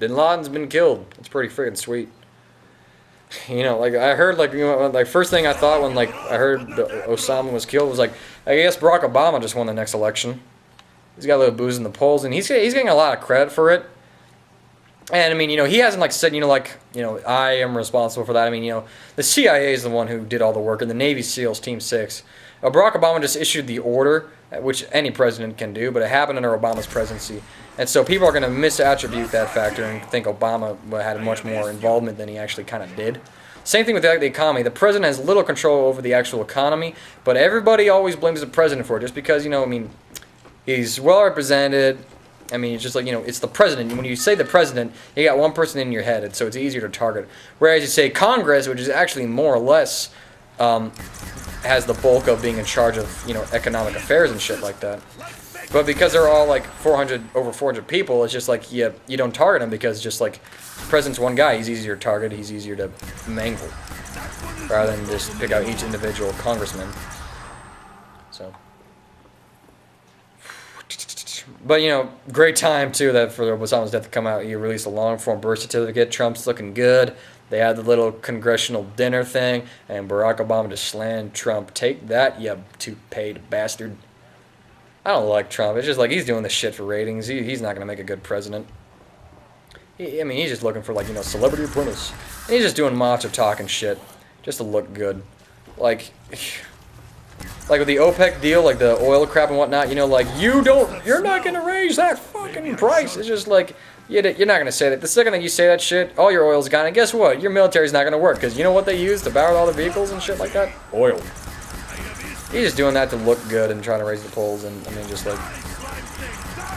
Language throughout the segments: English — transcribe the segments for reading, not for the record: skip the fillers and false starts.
Bin Laden's been killed. It's pretty freaking sweet. You know, like I heard, like, you know, like first thing I thought when like I heard Osama was killed was like, I guess Barack Obama just won the next election. He's got a little booze in the polls, and he's getting a lot of credit for it. And I mean, you know, he hasn't like said, you know, I am responsible for that. I mean, you know, the CIA is the one who did all the work, and the Navy SEALs, Team 6. Barack Obama just issued the order, which any president can do, but it happened under Obama's presidency. And so people are going to misattribute that factor and think Obama had much more involvement than he actually kind of did. Same thing with the economy. The president has little control over the actual economy, but everybody always blames the president for it just because, you know, I mean, he's well represented. I mean, it's just like, you know, it's the president. When you say the president, you got one person in your head, and so it's easier to target. Whereas you say Congress, which is actually more or less has the bulk of being in charge of, you know, economic affairs and shit like that. But because they're all like over 400 people, it's just like you don't target them because just like the president's one guy, he's easier to target, he's easier to mangle, rather than just pick out each individual congressman. So, but you know, great time too that for Osama's death to come out. He released a long form birth certificate. Trump's looking good. They had the little congressional dinner thing, and Barack Obama just slammed Trump. Take that, you two-paid bastard. I don't like Trump. It's just like he's doing this shit for ratings. He's not going to make a good president. I mean, he's just looking for, like, you know, celebrity apprentice. And he's just doing macho talk and shit just to look good. Like with the OPEC deal, like the oil crap and whatnot, you know, like, you're not going to raise that fucking price. It's just like, you're not going to say that. The second that you say that shit, all your oil's gone. And guess what? Your military's not going to work. Because you know what they use to power all the vehicles and shit like that? Oil. He's just doing that to look good and trying to raise the polls, and I mean, just like,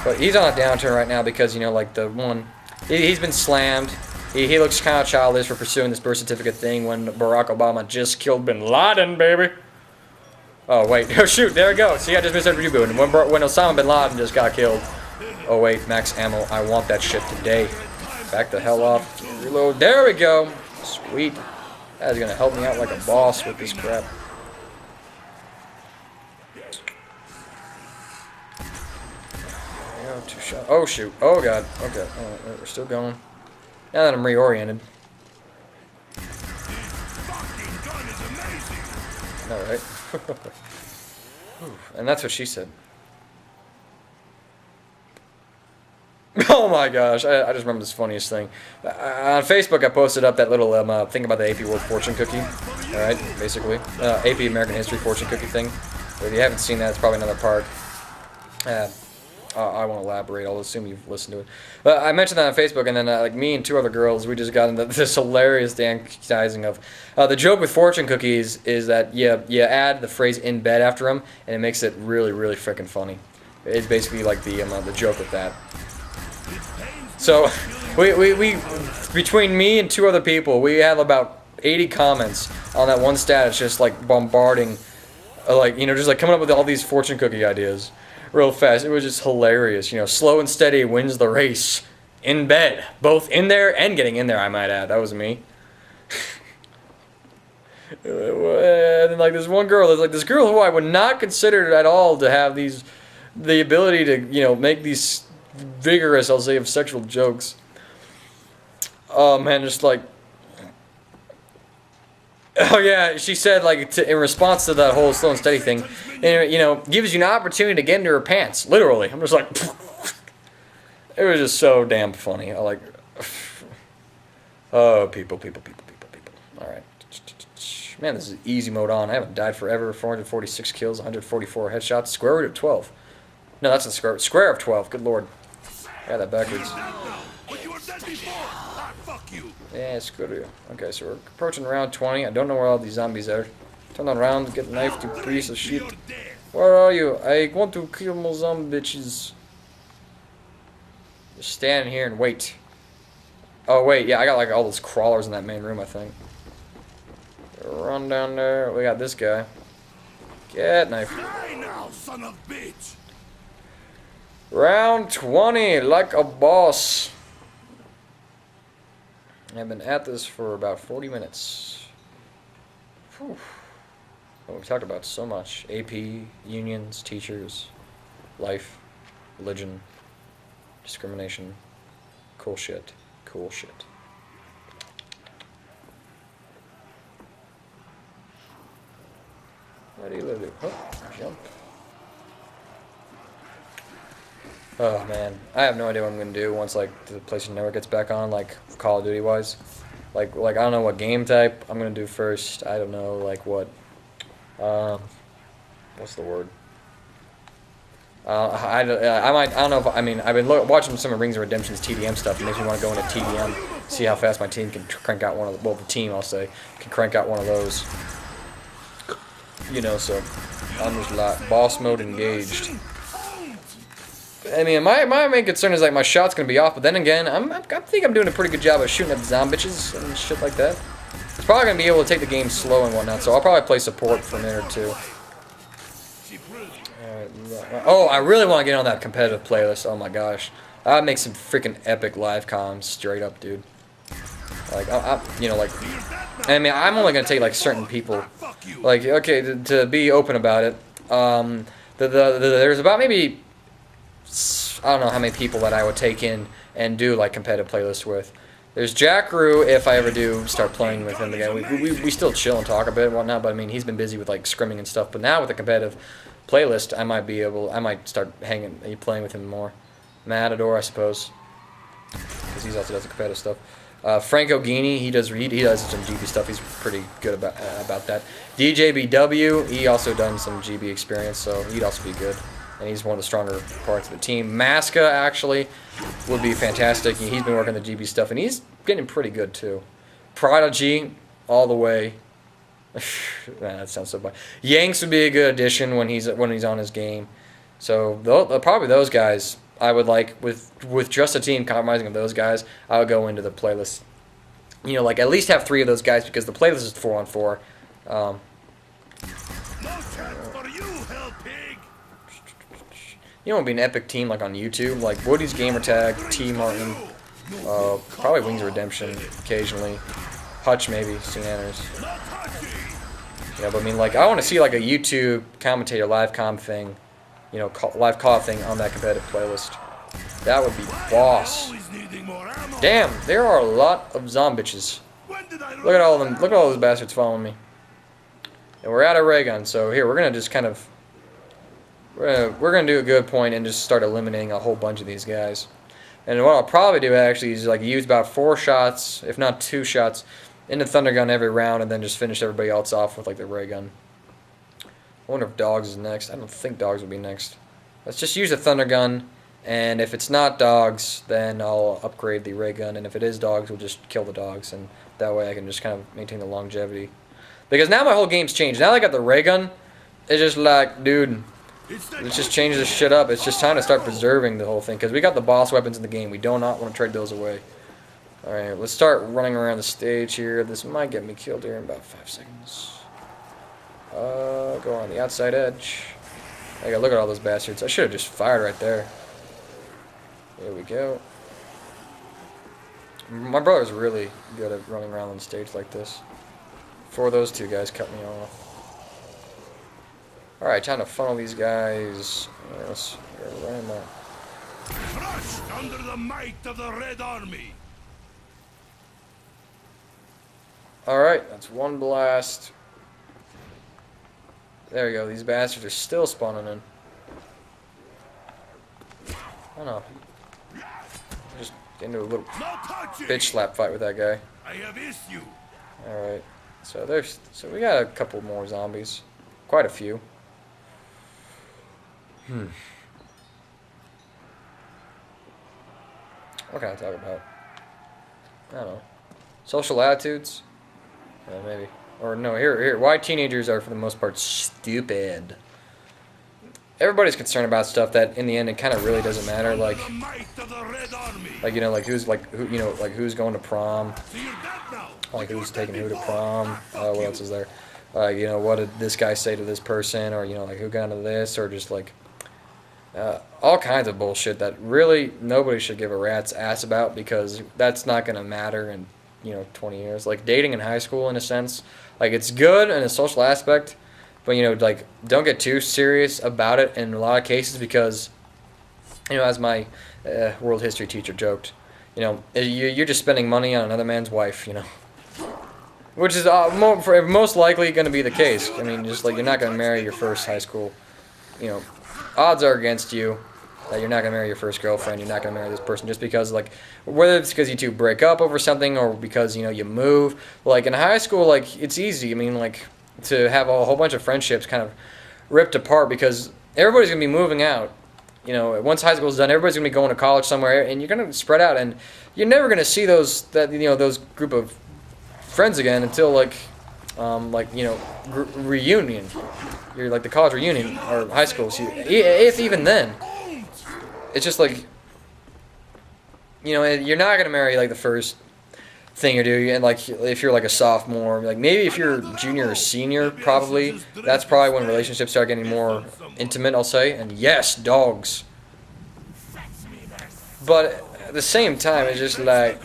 but he's on a downturn right now because, you know, like the one, he's been slammed. He looks kind of childish for pursuing this birth certificate thing when Barack Obama just killed Bin Laden, baby. Oh wait, oh shoot, there we go. See, I just missed a reboot. And when Osama Bin Laden just got killed. Oh wait, max ammo. I want that shit today. Back the hell off. Reload. There we go. Sweet. That is gonna help me out like a boss with this crap. Two shot. Oh shoot. Oh god. Okay. Oh, we're still going. Now that I'm reoriented. Alright. And that's what she said. Oh my gosh. I just remember this funniest thing. On Facebook I posted up that little thing about the AP World Fortune Cookie. Alright, basically. AP American History Fortune Cookie thing. But if you haven't seen that, it's probably another part. I won't elaborate. I'll assume you've listened to it. But I mentioned that on Facebook, and then like me and two other girls, we just got into this hilarious dancing of the joke with fortune cookies is that you add the phrase "in bed" after them, and it makes it really really freaking funny. It's basically like the joke with that. So we between me and two other people, we have about 80 comments on that one status, just like bombarding, like, you know, just like coming up with all these fortune cookie ideas. Real fast. It was just hilarious. You know, slow and steady wins the race. In bed. Both in there and getting in there, I might add. That was me. And like this one girl, there's like this girl who I would not consider at all to have the ability to, you know, make these vigorous, I'll say, of sexual jokes. Oh man, just like, oh yeah, she said like in response to that whole slow and steady thing, and you know, gives you an opportunity to get into her pants. Literally, I'm just like, it was just so damn funny. I like, oh people. All right, man, this is easy mode on. I haven't died forever. 446 kills, 144 headshots. Square root of 12. No, that's the square of 12. Good lord, I got that backwards. Yeah, screw you. Okay, so we're approaching round 20. I don't know where all these zombies are. Turn around, get knifed, you piece of shit. Where are you? I want to kill more zombie bitches. Just stand here and wait. Oh, wait, yeah, I got like all those crawlers in that main room, I think. Run down there. We got this guy. Get knifed. Round 20, like a boss. I've been at this for about 40 minutes. Whew. Well, we've talked about so much. AP, unions, teachers, life, religion, discrimination, cool shit. Cool shit. What do you do? Oh, jump. Oh man, I have no idea what I'm gonna do once like the PlayStation Network gets back on, like Call of Duty wise. Like I don't know what game type I'm gonna do first. I don't know like what. What's the word? I don't know if I mean I've been watching some of Rings of Redemption's TDM stuff. It makes me want to go into TDM, see how fast my team can crank out one of the, well, the team I'll say can crank out one of those. You know, so I'm just like boss mode engaged. I mean, my main concern is like my shot's gonna be off, but then again, I think I'm doing a pretty good job of shooting at the zombie bitches and shit like that. It's probably gonna be able to take the game slow and whatnot, so I'll probably play support for a minute or two. Oh, I really want to get on that competitive playlist. Oh my gosh, I'd make some freaking epic live comms, straight up, dude. Like, you know, like, I mean, I'm only gonna take like certain people. Like, okay, to be open about it, there's about maybe I don't know how many people that I would take in and do like competitive playlists with. There's Jack Rue, if I ever do start playing with him again. We still chill and talk a bit and whatnot, but I mean, he's been busy with like scrimming and stuff. But now with the competitive playlist, I might start playing with him more. Matador, I suppose, because he also does the competitive stuff. Franco Guini, he does some GB stuff. He's pretty good about that. DJBW, he also done some GB experience, so he'd also be good. And he's one of the stronger parts of the team. Masca, actually, would be fantastic. He's been working the GB stuff, and he's getting pretty good, too. Prodigy, all the way. Man, that sounds so bad. Yanks would be a good addition when he's on his game. So, probably those guys I would like, with just a team compromising of those guys, I would go into the playlist. You know, like, at least have 3 of those guys, because the playlist is 4-on-4. You know, it would be an epic team like on YouTube, like Woody's Gamertag, T Martin, probably Wings of Redemption occasionally, Hutch maybe, St. Anders. Yeah, but I mean, like, I want to see like a YouTube commentator live com thing, you know, live call thing on that competitive playlist. That would be boss. Damn, there are a lot of zombitches. Look at all of them. Look at all those bastards following me. And we're out of ray gun, so here we're gonna just kind of. We're going to do a good point and just start eliminating a whole bunch of these guys. And what I'll probably do actually is like use about 4 shots, if not 2 shots, into Thunder Gun every round and then just finish everybody else off with like the ray gun. I wonder if Dogs is next. I don't think Dogs will be next. Let's just use the Thunder Gun, and if it's not Dogs, then I'll upgrade the ray gun, and if it is Dogs, we'll just kill the Dogs, and that way I can just kind of maintain the longevity. Because now my whole game's changed. Now that I got the ray gun, it's just like, dude, let's just change this shit up. It's just time to start preserving the whole thing, because we got the boss weapons in the game. We do not want to trade those away. Alright, let's start running around the stage here. This might get me killed here in about 5 seconds. Go on the outside edge. I gotta look at all those bastards. I should have just fired right there. There we go. My brother's really good at running around on stage like this. Before those 2 guys cut me off. Alright, time to funnel these guys. Yes, right there. Crushed under the might of the Red Army. Alright, that's 1 blast. There we go, these bastards are still spawning in. I don't know. Just get into a little bitch slap fight with that guy. I have issue. Alright, so we got a couple more zombies. Quite a few. What can I talk about? I don't know. Social attitudes? Maybe. Or no, here. Why teenagers are, for the most part, stupid. Everybody's concerned about stuff that, in the end, it kind of really doesn't matter. Like, you know, like who's going to prom? Like, who's taking who to prom? What else is there? You know, what did this guy say to this person? Or, you know, like, who got into this? Or just, like, all kinds of bullshit that really nobody should give a rat's ass about, because that's not going to matter in, you know, 20 years. Like, dating in high school, in a sense, like, it's good in a social aspect, but, you know, like, don't get too serious about it in a lot of cases, because, you know, as my world history teacher joked, you're just spending money on another man's wife, which is most likely going to be the case. I mean, just like you're not going to marry your first high school, you know, odds are against you that you're not going to marry your first girlfriend. You're not going to marry this person just because, like, whether it's because you two break up over something or because, you move. Like, in high school, like, it's easy. I mean, like, to have a whole bunch of friendships kind of ripped apart because everybody's going to be moving out. Once high school's done, everybody's going to be going to college somewhere, and you're going to spread out, and you're never going to see those group of friends again until, reunion. You're like the college reunion or high school. So if even then, it's just like, you're not gonna marry like the first thing you do, and like if you're like a sophomore, like maybe if you're junior or senior, probably that's probably when relationships start getting more intimate. I'll say, and yes, dogs. But at the same time, it's just like.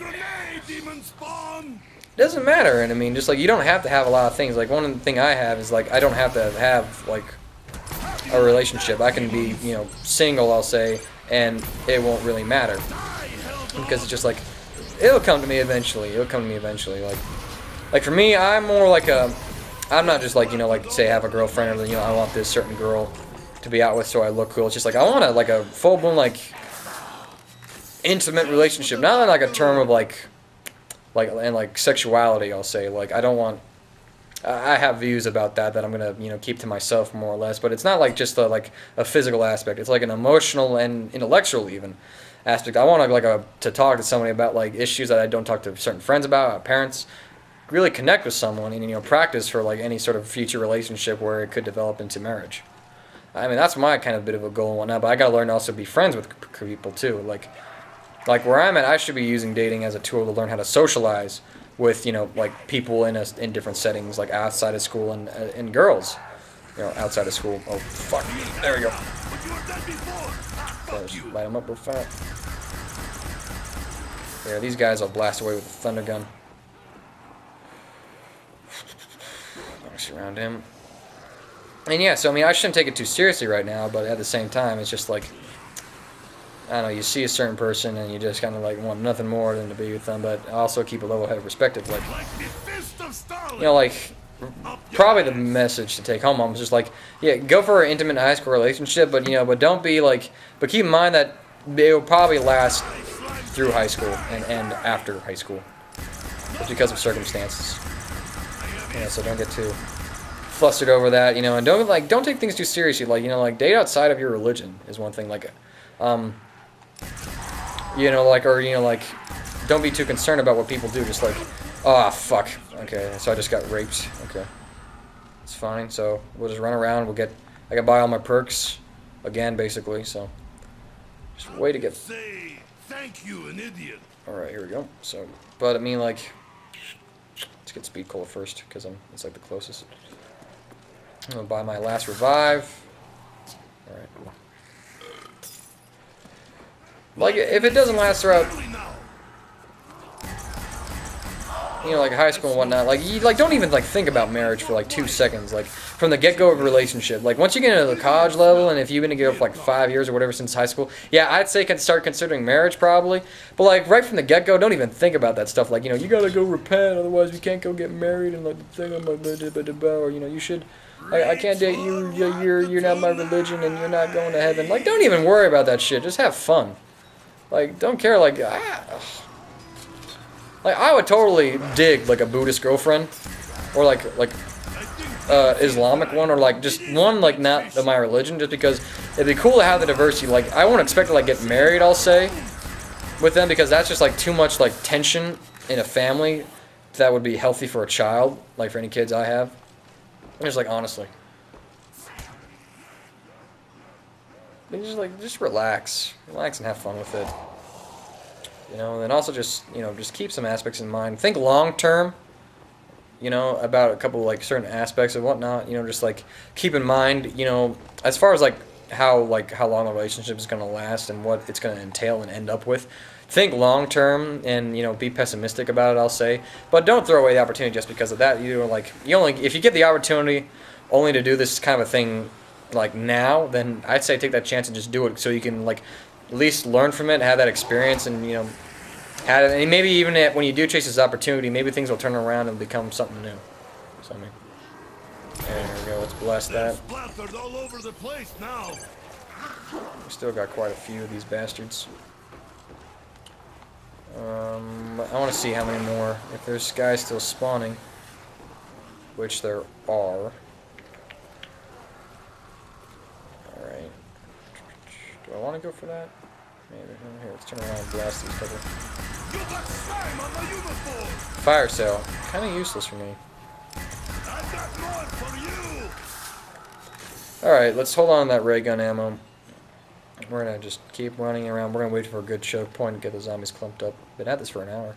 Doesn't matter, and I mean, just like you don't have to have a lot of things. Like one thing I have is like I don't have to have like a relationship. I can be single, I'll say, and it won't really matter because it's just like it'll come to me eventually. Like for me, I'm more like I'm not just like like say have a girlfriend or I want this certain girl to be out with so I look cool. It's just like I want a full blown like intimate relationship, not like a term of like sexuality, I'll say. Like I don't want. I have views about that I'm gonna keep to myself more or less. But it's not like just a physical aspect. It's like an emotional and intellectual even aspect. I want to talk to somebody about like issues that I don't talk to certain friends about, parents. Really connect with someone and practice for like any sort of future relationship where it could develop into marriage. I mean that's my kind of bit of a goal and whatnot. But I gotta learn to also be friends with people too. Like where I'm at, I should be using dating as a tool to learn how to socialize with, like people in different settings, like outside of school and girls, outside of school. Oh fuck! There we go. Just light them up real fast. Yeah, these guys will blast away with the thunder gun. Surround him. And yeah, so I mean, I shouldn't take it too seriously right now, but at the same time, it's just like. I don't know, you see a certain person and you just kind of like want nothing more than to be with them, but also keep a level-headed perspective. Probably the message to take home is just like, yeah, go for an intimate high school relationship, but but don't be like, but keep in mind that it will probably last through high school and after high school, just because of circumstances. So don't get too flustered over that, and don't take things too seriously. Date outside of your religion is one thing. Don't be too concerned about what people do. Just like, oh, fuck. Okay, so I just got raped. Okay. It's fine. So we'll just run around. I can buy all my perks again, basically. So just wait to get. Say thank you, an idiot. Alright, here we go. So, but I mean, let's get Speed Cola first, because it's like the closest. I'm gonna buy my last revive. Alright. Like, if it doesn't last throughout, like high school and whatnot, don't even, think about marriage for, 2 seconds, from the get-go of a relationship. Once you get into the college level, and if you've been together for, 5 years or whatever since high school, yeah, I'd say start considering marriage, probably. But, right from the get-go, don't even think about that stuff. You gotta go repent, otherwise we can't go get married, and, the thing, or, you should... I can't date you, you're not my religion, and you're not going to heaven. Don't even worry about that shit. Just have fun. Don't care, I would totally dig, a Buddhist girlfriend, or, Islamic one, or, just one, not of my religion, just because it'd be cool to have the diversity. I won't expect to, get married, I'll say, with them, because that's just, too much, tension in a family that would be healthy for a child, for any kids I have. Just, honestly. Just relax. Relax and have fun with it. And also just keep some aspects in mind. Think long term, about a couple, certain aspects of whatnot. Just, keep in mind, as far as, how long a relationship is going to last and what it's going to entail and end up with. Think long term and, be pessimistic about it, I'll say. But don't throw away the opportunity just because of that. If you get the opportunity only to do this kind of a thing, now, then I'd say take that chance and just do it so you can, at least learn from it, have that experience, and, And maybe even when you do chase this opportunity, maybe things will turn around and become something new. So, I mean, there we go. Let's blast They're that. splattered all over the place now. We still got quite a few of these bastards. I want to see how many more. If there's guys still spawning, which there are. Alright. Do I want to go for that? Maybe. Here, let's turn around and blast these couple. You got slime on the uniform. Fire cell. Kind of useless for me. I've got more for you. Alright, let's hold on to that ray gun ammo. We're going to just keep running around. We're going to wait for a good choke point to get the zombies clumped up. Been at this for an hour.